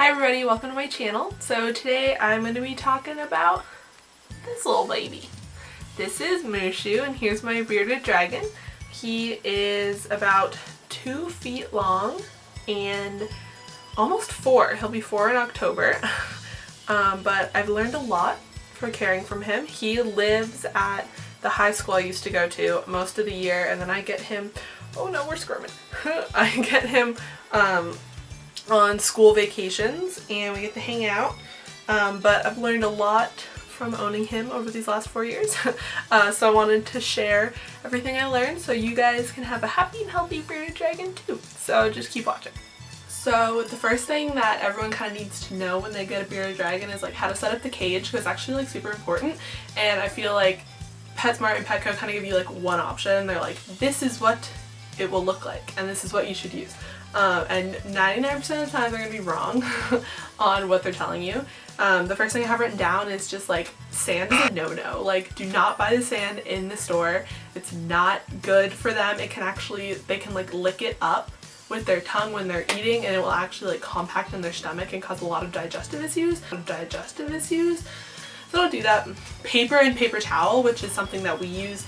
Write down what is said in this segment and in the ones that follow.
Hi everybody, welcome to my channel. So today I'm going to be talking about this little baby. This is Mushu and here's my bearded dragon. He is about 2 feet long and almost 4. He'll be 4 in October. But I've learned a lot for caring for him. He lives at the high school I used to go to most of the year, and then I get him, oh no, we're squirming. I get him on school vacations and we get to hang out, but I've learned a lot from owning him over these last 4 years. So I wanted to share everything I learned so you guys can have a happy and healthy bearded dragon too. So just keep watching. So the first thing that everyone kind of needs to know when they get a bearded dragon is like how to set up the cage, because it's actually like super important, and I feel like PetSmart and Petco kind of give you like one option. They're like, this is what it will look like and this is what you should use. And 99% of the time they're going to be wrong on what they're telling you. The first thing I have written down is just like sand is a no-no. Like, do not buy the sand in the store. It's not good for them. It can actually, they can like lick it up with their tongue when they're eating, and it will actually like compact in their stomach and cause a lot of digestive issues. So don't do that. Paper and paper towel, which is something that we use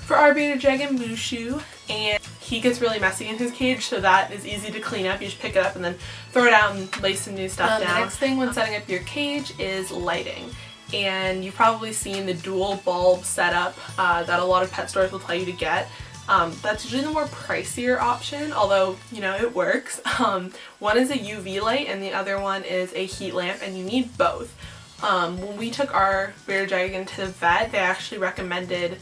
for our bearded dragon Mushu, and he gets really messy in his cage, so that is easy to clean up. You just pick it up and then throw it out and lay some new stuff down. The next thing when setting up your cage is lighting, and you've probably seen the dual bulb setup that a lot of pet stores will tell you to get. That's usually the more pricier option, although, you know, it works. One is a UV light and the other one is a heat lamp, and you need both. When we took our bearded dragon to the vet, they actually recommended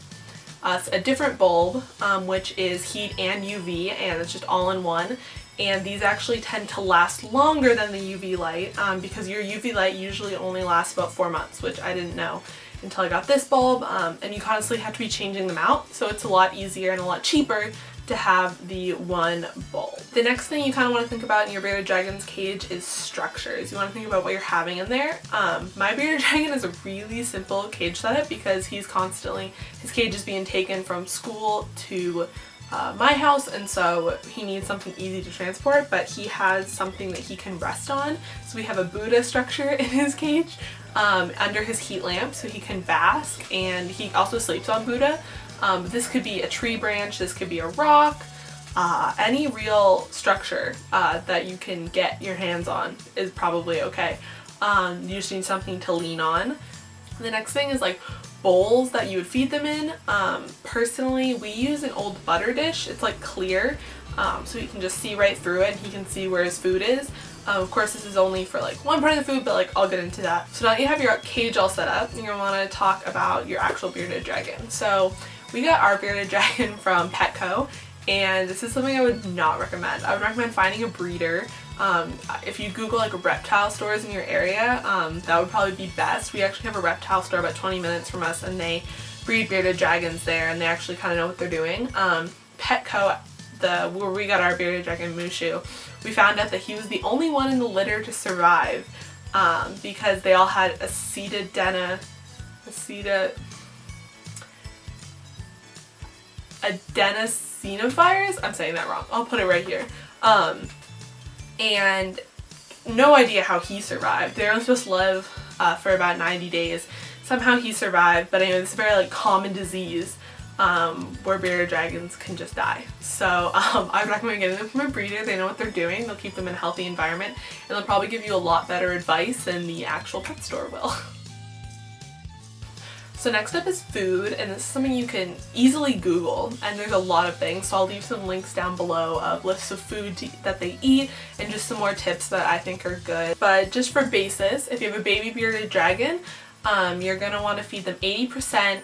us a different bulb, which is heat and UV, and it's just all in one. And these actually tend to last longer than the UV light, because your UV light usually only lasts about 4 months, which I didn't know until I got this bulb, and you constantly have to be changing them out, so it's a lot easier and a lot cheaper to have the one bulb. The next thing you kind of want to think about in your bearded dragon's cage is structures. You want to think about what you're having in there. My bearded dragon is a really simple cage setup because his cage is being taken from school to my house, and so he needs something easy to transport, but he has something that he can rest on. So we have a Buddha structure in his cage under his heat lamp so he can bask, and he also sleeps on Buddha. This could be a tree branch, this could be a rock, any real structure that you can get your hands on is probably okay. You just need something to lean on. The next thing is like bowls that you would feed them in. Personally, we use an old butter dish. It's like clear, so you can just see right through it and he can see where his food is. Of course, this is only for like one part of the food, but like I'll get into that. So now that you have your cage all set up, you're gonna want to talk about your actual bearded dragon. So we got our bearded dragon from Petco, and this is something I would not recommend. I would recommend finding a breeder. If you Google like reptile stores in your area, that would probably be best. We actually have a reptile store about 20 minutes from us, and they breed bearded dragons there, and they actually kind of know what they're doing. Petco, where we got our bearded dragon Mushu, we found out that he was the only one in the litter to survive, because they all had adenosinovirus. I'm saying that wrong. I'll put it right here. And no idea how he survived. They're only supposed to live for about 90 days. Somehow he survived, but anyway, it's a very like common disease where bearded dragons can just die. So I recommend getting them from a breeder. They know what they're doing. They'll keep them in a healthy environment, and they'll probably give you a lot better advice than the actual pet store will. So next up is food, and this is something you can easily Google, and there's a lot of things, so I'll leave some links down below of lists of food that they eat and just some more tips that I think are good. But just for basis, if you have a baby bearded dragon, you're going to want to feed them 80%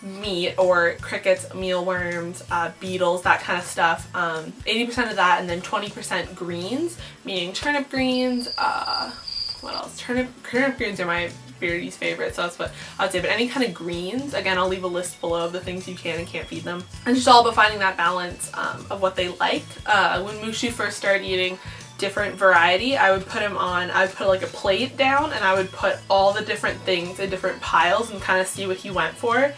meat or crickets, mealworms, beetles, that kind of stuff. 80% of that, and then 20% greens, meaning turnip greens, what else? Turnip greens are my beardy's favorite, so that's what I would say. But any kind of greens, again, I'll leave a list below of the things you can and can't feed them. It's just all about finding that balance of what they like. When Mushu first started eating different variety, I would put like a plate down, and I would put all the different things in different piles and kind of see what he went for.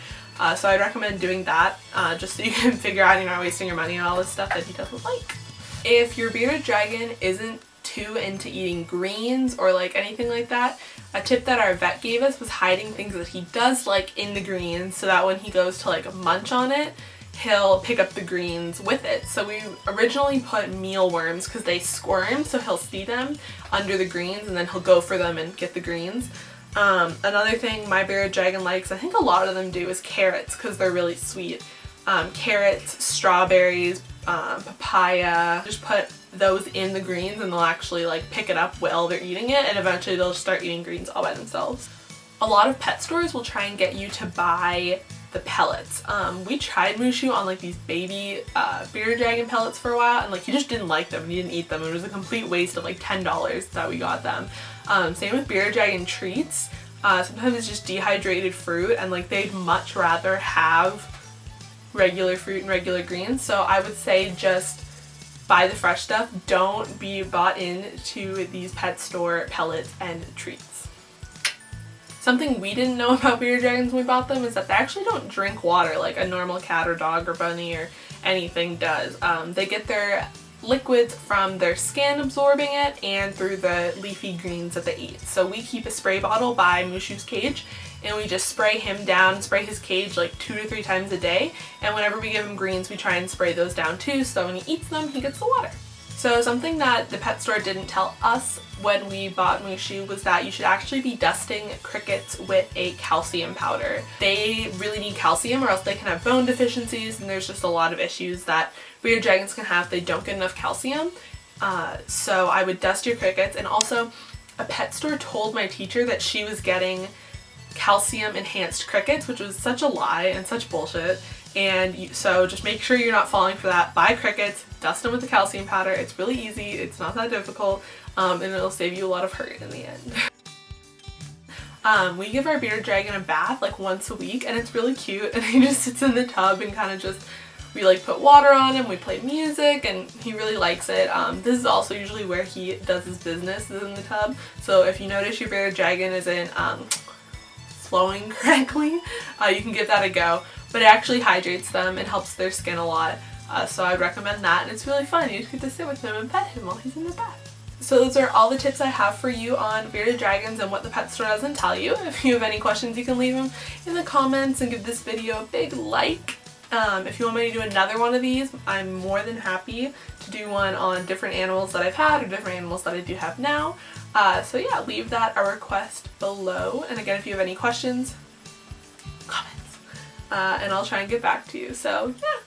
So I'd recommend doing that, just so you can figure out you're not wasting your money on all this stuff that he doesn't like. If your bearded dragon isn't too into eating greens or like anything like that, a tip that our vet gave us was hiding things that he does like in the greens so that when he goes to like munch on it, he'll pick up the greens with it. So we originally put mealworms because they squirm, so he'll see them under the greens and then he'll go for them and get the greens. Another thing my bearded dragon likes, I think a lot of them do, is carrots because they're really sweet. Carrots, strawberries, papaya, just put those in the greens and they'll actually like pick it up while they're eating it, and eventually they'll start eating greens all by themselves. A lot of pet stores will try and get you to buy the pellets. We tried Mushu on like these baby bearded dragon pellets for a while, and like he just didn't like them and he didn't eat them. It was a complete waste of like $10 that we got them. Same with bearded dragon treats. Sometimes it's just dehydrated fruit, and like they'd much rather have regular fruit and regular greens. So I would say just buy the fresh stuff. Don't be bought into these pet store pellets and treats. Something we didn't know about bearded dragons when we bought them is that they actually don't drink water like a normal cat or dog or bunny or anything does. They get their liquids from their skin absorbing it and through the leafy greens that they eat. So we keep a spray bottle by Mushu's cage and we just spray him down, spray his cage like 2 to 3 times a day, and whenever we give him greens we try and spray those down too, so when he eats them he gets the water. So something that the pet store didn't tell us when we bought Mushu was that you should actually be dusting crickets with a calcium powder. They really need calcium or else they can have bone deficiencies, and there's just a lot of issues that bearded dragons can have if they don't get enough calcium. So I would dust your crickets. And also a pet store told my teacher that she was getting calcium enhanced crickets, which was such a lie and such bullshit. And so just make sure you're not falling for that. Buy crickets, dust them with the calcium powder. It's really easy, it's not that difficult, and it'll save you a lot of hurt in the end. We give our bearded dragon a bath like once a week, and it's really cute, and he just sits in the tub and kind of just, we like put water on him, we play music, and he really likes it. This is also usually where he does his business, is in the tub. So if you notice your bearded dragon isn't flowing correctly, you can give that a go. But it actually hydrates them and helps their skin a lot. So I'd recommend that, and it's really fun. You just get to sit with him and pet him while he's in the bath. So those are all the tips I have for you on bearded dragons and what the pet store doesn't tell you. If you have any questions, you can leave them in the comments and give this video a big like. If you want me to do another one of these, I'm more than happy to do one on different animals that I've had or different animals that I do have now. So yeah, leave that a request below. And again, if you have any questions, comments, and I'll try and get back to you. So yeah.